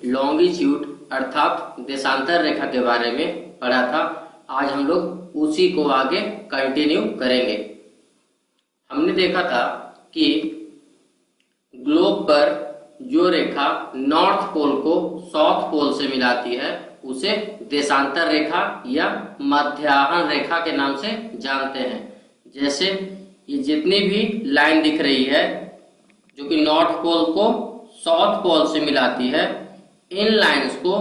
Longitude अर्थात देशांतर रेखा के बारे में पढ़ा था। आज हम लोग उसी को आगे कंटिन्यू करेंगे। हमने देखा था कि ग्लोब पर जो रेखा नॉर्थ पोल को साउथ पोल से मिलाती है उसे देशांतर रेखा या मध्याह्न रेखा के नाम से जानते हैं। जैसे ये जितनी भी लाइन दिख रही है जो कि नॉर्थ पोल को साउथ पोल से मिलाती है, इन लाइंस को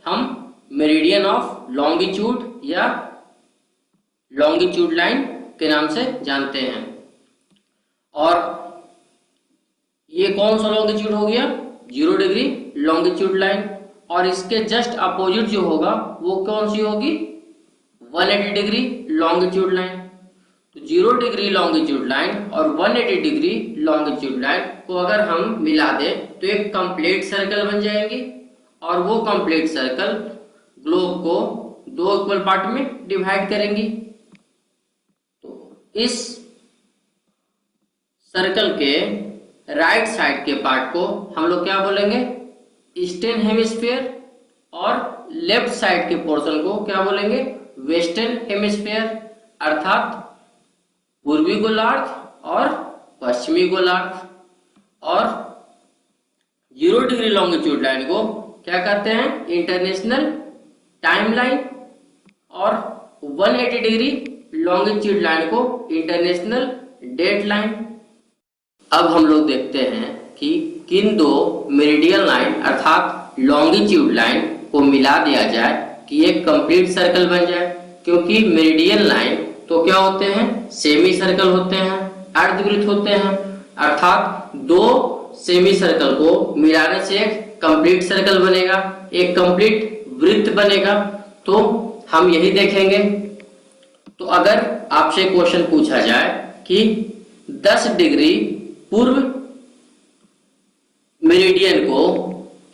हम मेरिडियन ऑफ लॉन्गिट्यूड या लॉन्गिट्यूड लाइन के नाम से जानते हैं। और ये कौन सा लॉन्गिट्यूड हो गया? 0 डिग्री लॉन्गिट्यूड लाइन। और इसके जस्ट अपोजिट जो होगा वो कौन सी होगी? 180 डिग्री लॉन्गिट्यूड लाइन। तो 0 डिग्री लॉन्गिट्यूड लाइन और 180 डिग्री लॉन्गिट्यूड लाइन को अगर हम मिला दें तो एक कंप्लीट सर्कल बन जाएंगी। और वो कंप्लीट सर्कल ग्लोब को 2 इक्वल पार्ट में डिवाइड करेंगी। तो इस सर्कल के राइट साइड के पार्ट को हम लोग क्या बोलेंगे? Eastern hemisphere. और लेफ्ट साइड के पोर्शन को क्या बोलेंगे? वेस्टर्न हेमिस्फीयर, अर्थात पूर्वी गोलार्ध और पश्चिमी गोलार्ध। और 0 डिग्री लॉन्गिट्यूड लाइन को क्या कहते हैं? International time line. और 180 डिग्री लॉन्गिट्यूड लाइन को इंटरनेशनल डेट लाइन। अब हम लोग देखते हैं कि किन दो मेरिडियन लाइन अर्थात लॉन्गिट्यूड लाइन को मिला दिया जाए कि एक कंप्लीट सर्कल बन जाए। क्योंकि मेरिडियन लाइन तो क्या होते हैं? सेमी सर्कल होते हैं, अर्धवृत्त होते हैं। अर्थात 2 सेमी सर्कल को मिलाने से एक कंप्लीट सर्कल बनेगा, एक कंप्लीट वृत्त बनेगा। तो हम यही देखेंगे। तो अगर आपसे क्वेश्चन पूछा जाए कि 10 डिग्री पूर्व मेरिडियन को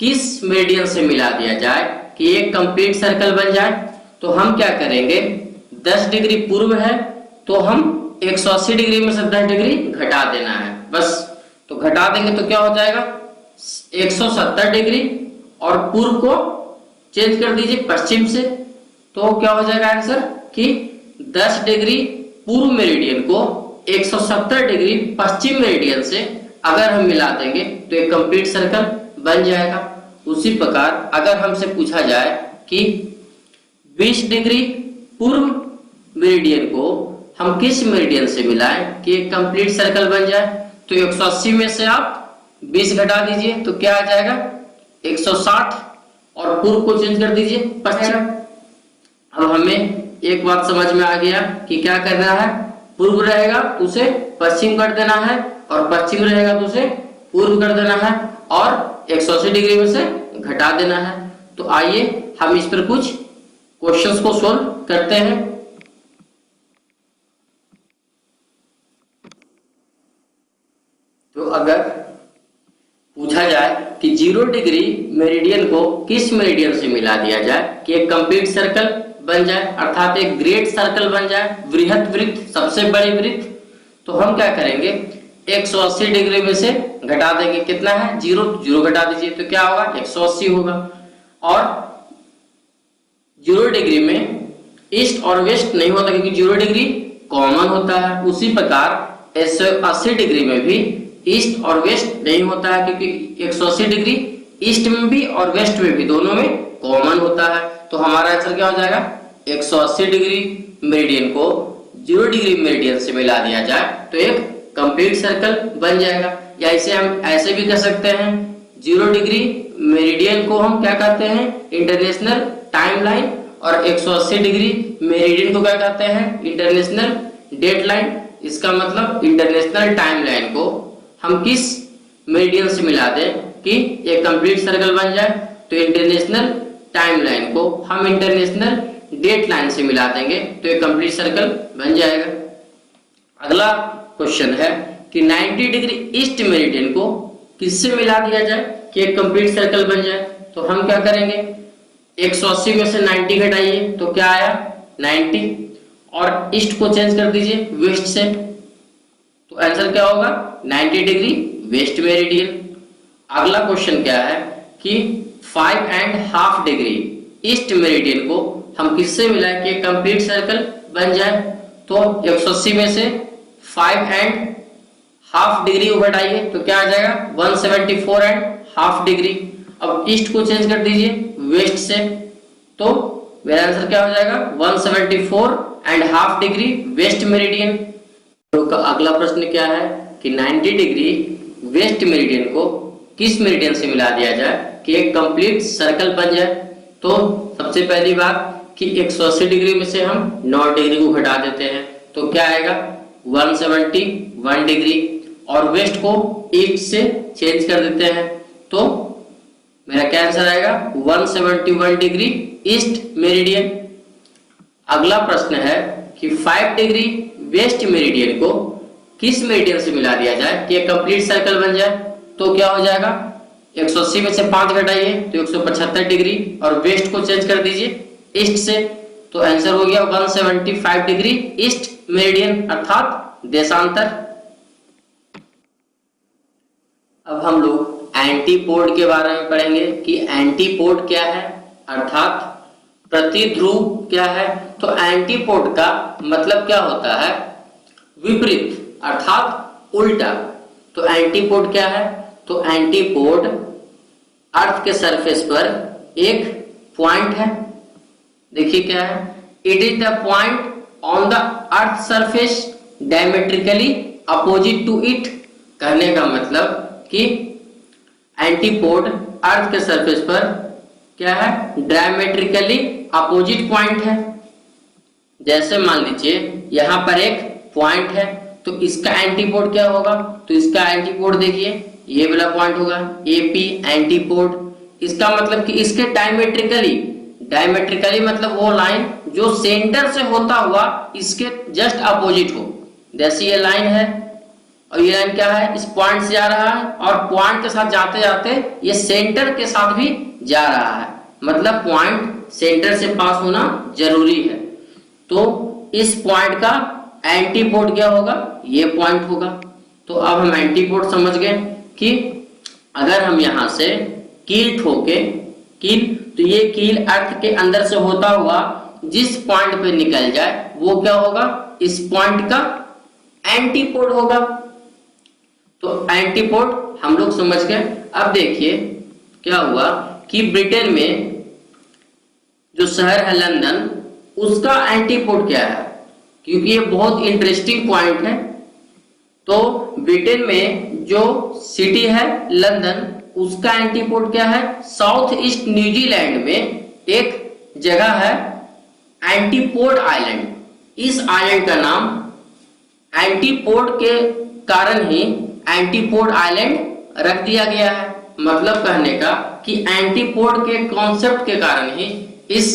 किस मेरिडियन से मिला दिया जाए कि एक कंप्लीट सर्कल बन जाए, तो हम क्या करेंगे? 10 डिग्री पूर्व है तो हम 180 डिग्री में से 10 डिग्री घटा देना है बस। तो घटा देंगे तो क्या हो जाएगा? 170 डिग्री। और पूर्व को चेंज कर दीजिए पश्चिम से, तो क्या हो जाएगा आंसर कि 10 डिग्री पूर्व मेरिडियन को 170 डिग्री पश्चिम मेरिडियन से अगर हम मिला देंगे तो एक कंप्लीट सर्कल बन जाएगा। उसी प्रकार अगर हमसे पूछा जाए कि 20 डिग्री पूर्व मेरिडियन को हम किस मेरिडियन से मिलाएं कि एक कंप्लीट सर्कल बन जाए, तो 180 में से आप 20 घटा दीजिए तो क्या आ जाएगा? 160। और पूर्व को चेंज कर दीजिए पश्चिम। अब हमें एक बात समझ में आ गया कि क्या करना है? पूर्व रहेगा तो उसे पश्चिम कर देना है, और पश्चिम रहेगा तो उसे पूर्व कर देना है, और 180 डिग्री में से घटा देना है। तो आइए हम इस पर कुछ क्वेश्चंस को सोल्व करते हैं। तो अगर पूछा जाए कि 0 डिग्री मेरिडियन को किस मेरिडियन से मिला दिया जाए कि एक कंप्लीट सर्कल बन जाए, अर्थात एक ग्रेट सर्कल बन जाए, वृहत वृत्त, सबसे बड़ी वृत्त, तो हम क्या करेंगे? 180 डिग्री में से घटा देंगे। कितना है? 0 घटा दीजिए तो क्या होगा? 180 होगा। और 0 डिग्री में ईस्ट और वेस्ट नहीं होता क्योंकि 0 डिग्री कॉमन होता है। उसी प्रकार 180 डिग्री में भी ईस्ट और वेस्ट नहीं होता है क्योंकि 180 डिग्री ईस्ट में भी और वेस्ट में भी दोनों में कॉमन होता है। तो हमारा आंसर क्या हो जाएगा? 180 डिग्री मेरिडियन को 0 डिग्री मेरिडियन से मिला दिया जाए तो एक कंप्लीट सर्कल बन जाएगा। या इसे हम ऐसे भी कह सकते हैं, 0 डिग्री मेरिडियन को हम क्या कहते हैं? International time line. और 180 डिग्री मेरिडियन को क्या कहते हैं? International date line. इसका मतलब इंटरनेशनल टाइम लाइन को हम किस मेरिडियन से मिला दें कि एक कंप्लीट सर्कल बन जाए, तो इंटरनेशनल टाइम लाइन को हम इंटरनेशनल डेट लाइन से मिला देंगे तो एक कंप्लीट सर्कल बन जाएगा। अगला क्वेश्चन है कि 90 डिग्री ईस्ट मेरिडियन को किससे मिला दिया जाए कि एक कंप्लीट सर्कल बन जाए, तो हम क्या करेंगे? 180 में से 90 घटाइए तो क्या आया? 90। और ईस्ट को चेंज कर दीजिए वेस्ट से, तो आंसर क्या होगा? 90 डिग्री वेस्ट मेरिडियन। अगला क्वेश्चन क्या है कि 5.5 डिग्री ईस्ट मेरिडियन को हम किससे मिलाएं कि कंप्लीट सर्कल बन जाए? तो 180 में से 5.5 डिग्री को घटाइए तो क्या आ जाएगा? 174.5 डिग्री। अब ईस्ट को चेंज कर दीजिए वेस्ट से, तो मेरा आंसर क्या हो जाएगा? 174.5 डिग्री वेस्ट मेरिडियन। तो अगला प्रश्न क्या है कि 90 डिग्री वेस्ट मेरिडियन को किस मेरिडियन से मिला दिया जाए कि एक कंप्लीट सर्कल बन जाए? तो सबसे पहली बात कि 180 डिग्री में से हम 9 डिग्री को घटा देते हैं तो क्या आएगा? 171 डिग्री। और वेस्ट को ईस्ट से चेंज कर देते हैं तो मेरा क्या आंसर आएगा? 171 डिग्री ईस्ट मेरिडियन। अगला प्रश्न है कि 5 डिग्री वेस्ट मेरिडियन को किस मेरिडियन से मिला दिया जाए कि एक कंप्लीट सर्कल बन जाए? तो क्या हो जाएगा? 180 में से 5 घटाइए तो 175 डिग्री और वेस्ट को चेंज कर दीजिए ईस्ट से, तो आंसर हो गया 175 डिग्री ईस्ट मेरिडियन अर्थात देशांतर। अब हम लोग एंटीपोड के बारे में पढ़ेंगे कि एंटीपोड क्या है अर्थात प्रतिध्रुव क्या है। तो एंटीपोड का मतलब क्या होता है? विपरीत अर्थात उल्टा। तो एंटीपोड क्या है? तो एंटीपोड अर्थ के सरफेस पर एक पॉइंट है। देखिए क्या है? It is the point on the earth surface diametrically opposite to it. कहने का मतलब कि एंटीपोड अर्थ के सरफेस पर क्या है? डायमेट्रिकली अपोजिट पॉइंट है। जैसे मान लीजिए यहां पर एक पॉइंट है तो इसका एंटीपोड क्या होगा? तो इसका एंटीपोड देखिए ये वाला पॉइंट होगा एपी एंटीपोड। इसका मतलब कि इसके डायमेट्रिकली मतलब वो लाइन जो सेंटर से होता हुआ इसके जस्ट अपोजिट हो। जैसे ये लाइन है और ये लाइन क्या है? इस पॉइंट से जा रहा है और पॉइंट के साथ जाते जाते ये सेंटर के साथ भी जा रहा है, मतलब पॉइंट सेंटर से पास होना जरूरी है। तो इस पॉइंट का एंटीपोड क्या होगा? ये पॉइंट होगा। तो अब हम एंटीपोड समझ गए कि अगर हम यहां से कील ठोके तो ये कील अर्थ के अंदर से होता हुआ जिस पॉइंट पे निकल जाए वो क्या होगा? इस पॉइंट का एंटीपोड होगा। तो एंटीपोड हम लोग समझ गए। अब देखिए क्या हुआ कि ब्रिटेन में जो शहर है लंदन, उसका एंटीपोड क्या है? क्योंकि ये बहुत इंटरेस्टिंग पॉइंट है। तो ब्रिटेन में जो सिटी है लंदन, उसका एंटीपोड क्या है? साउथ ईस्ट न्यूजीलैंड में एक जगह है एंटीपोड आइलैंड। इस आइलैंड का नाम एंटीपोड के कारण ही एंटीपोड आइलैंड रख दिया गया है। मतलब कहने का कि एंटीपोड के कॉन्सेप्ट के कारण ही इस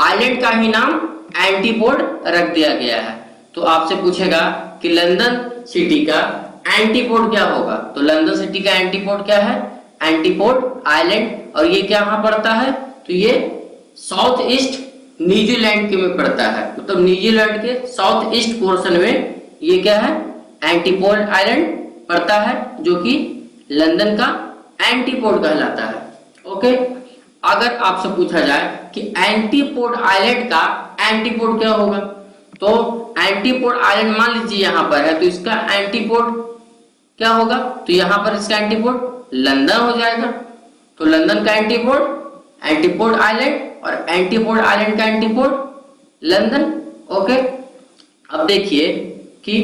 आइलैंड का ही नाम एंटीपोड रख दिया गया है। तो आपसे पूछेगा कि लंदन सिटी का एंटीपोड क्या होगा? तो लंदन सिटी का एंटीपोड क्या है? Antipode island. और ये क्या कहां पड़ता है? तो ये साउथ ईस्ट न्यूजीलैंड के में पड़ता है, मतलब न्यूजीलैंड के साउथ ईस्ट पोर्शन में ये क्या है? एंटीपोड आइलैंड पड़ता है, जो कि लंदन का एंटीपोड कहलाता है। ओके, अगर आपसे पूछा जाए कि एंटीपोड आइलैंड का एंटीपोड क्या होगा, तो एंटीपोड आइलैंड मान लीजिए यहां पर है, तो इसका एंटीपोड क्या होगा? तो यहां पर इसका एंटीपोड लंदन हो जाएगा। तो लंदन का एंटीपोड आइलैंड और एंटीपोड आइलैंड का एंटीपोड लंदन। ओके, अब देखिए कि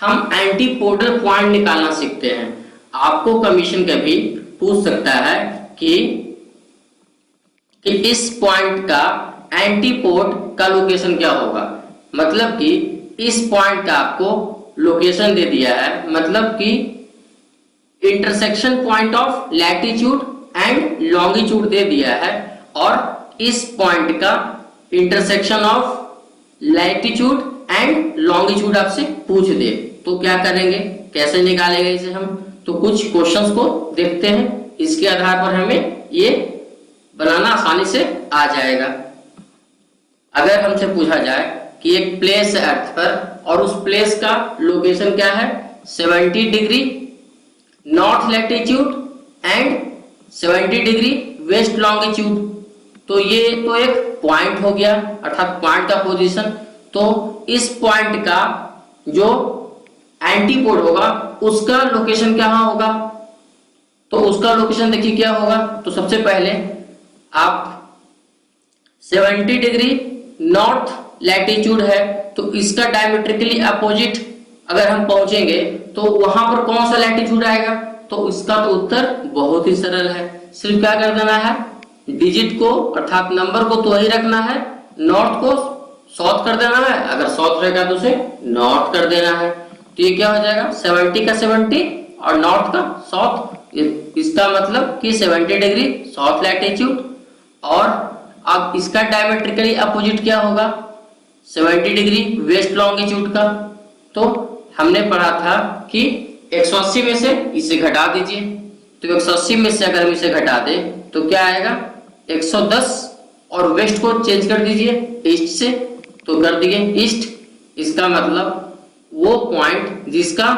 हम एंटीपोडल पॉइंट निकालना सीखते हैं। आपको कमीशन कभी पूछ सकता है कि इस पॉइंट का एंटीपोड का लोकेशन क्या होगा। मतलब कि इस पॉइंट का आपको लोकेशन दे दिया है, मतलब कि intersection point of latitude and longitude दे दिया है, और इस पॉइंट का intersection of latitude and longitude आपसे पूछ दे तो क्या करेंगे, कैसे निकालेंगे इसे हम? तो कुछ क्वेश्चंस को देखते हैं, इसके आधार पर हमें ये बनाना आसानी से आ जाएगा। अगर हमसे पूछा जाए कि एक प्लेस है अर्थ पर और उस प्लेस का लोकेशन क्या है? 70 degree north latitude and 70 degree west longitude. तो ये तो एक पॉइंट हो गया, अर्थात पॉइंट का पोजीशन। तो इस पॉइंट का जो एंटीपोड होगा उसका लोकेशन क्या होगा, तो उसका लोकेशन देखिए क्या होगा। तो सबसे पहले आप 70 डिग्री नॉर्थ लैटिट्यूड है, तो इसका डायमेट्रिकली अपोजिट अगर हम पहुंचेंगे तो वहां पर कौन सा लैटिट्यूड आएगा, तो इसका तो उत्तर बहुत ही सरल है। सिर्फ क्या कर देना है, डिजिट को अर्थात नंबर को तो वही रखना है, नॉर्थ को साउथ कर देना है, अगर साउथ रहेगा तो उसे नॉर्थ कर देना है। तो ये क्या हो जाएगा, 70 का 70 और नॉर्थ का साउथ, इसका मतलब कि 70 डिग्री साउथ लैटिट्यूड। और अब इसका डायमेट्रिकली अपोजिट क्या होगा, 70 डिग्री वेस्ट लॉन्गिट्यूड का। तो हमने पढ़ा था कि 180 में से इसे घटा दीजिए, तो 180 में से अगर हम इसे घटा दें तो क्या आएगा 110, और वेस्ट को चेंज कर दीजिए ईस्ट से, तो कर दिए ईस्ट। इसका मतलब वो पॉइंट जिसका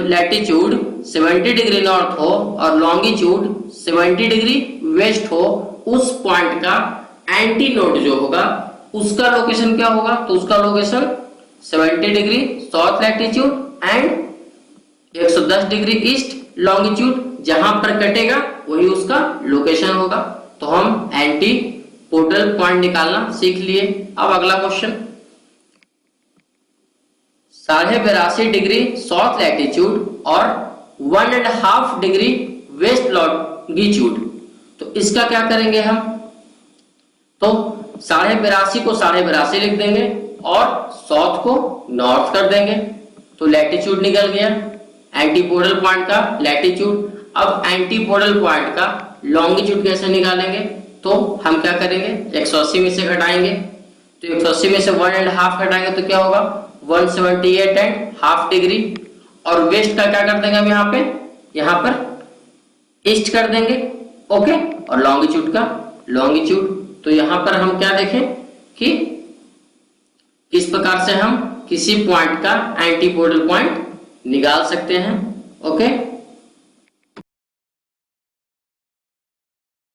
लैटिट्यूड 70 डिग्री नॉर्थ हो और लॉन्गिट्यूड 70 डिग्री वेस्ट हो, उस पॉइंट का एंटी नोड जो होगा उसका लोकेशन क्या होगा, तो उसका location 70 degree south latitude and 110 degree east longitude, जहां पर कटेगा वही उसका लोकेशन होगा। तो हम एंटी पोडल पॉइंट निकालना सीख लिए। अब अगला क्वेश्चन, 82.5 डिग्री साउथ लैटिट्यूड और 1.5 डिग्री वेस्ट लॉन्गिट्यूड, तो इसका क्या करेंगे हम, तो 82.5 को 82.5 लिख देंगे और साउथ को नॉर्थ कर देंगे, तो लैटिट्यूड निकल गया एंटीपोडल पॉइंट का लैटिट्यूड। अब एंटीपोडल पॉइंट का लॉन्गिट्यूड कैसे निकालेंगे, तो हम क्या करेंगे 180 में से घटाएंगे, तो 180 में से 1.5 घटाएंगे तो क्या होगा 178.5 डिग्री, और वेस्ट का क्या कर देंगे हम यहाँ पर ईस्ट कर देंगे, ओके। और लॉन्गिट्यूड का लॉन्गिट्यूड, तो यहाँ पर हम क्या देखें कि किस प्रकार से हम किसी पॉइंट का एंटीपोडल पॉइंट निकाल सकते हैं, ओके।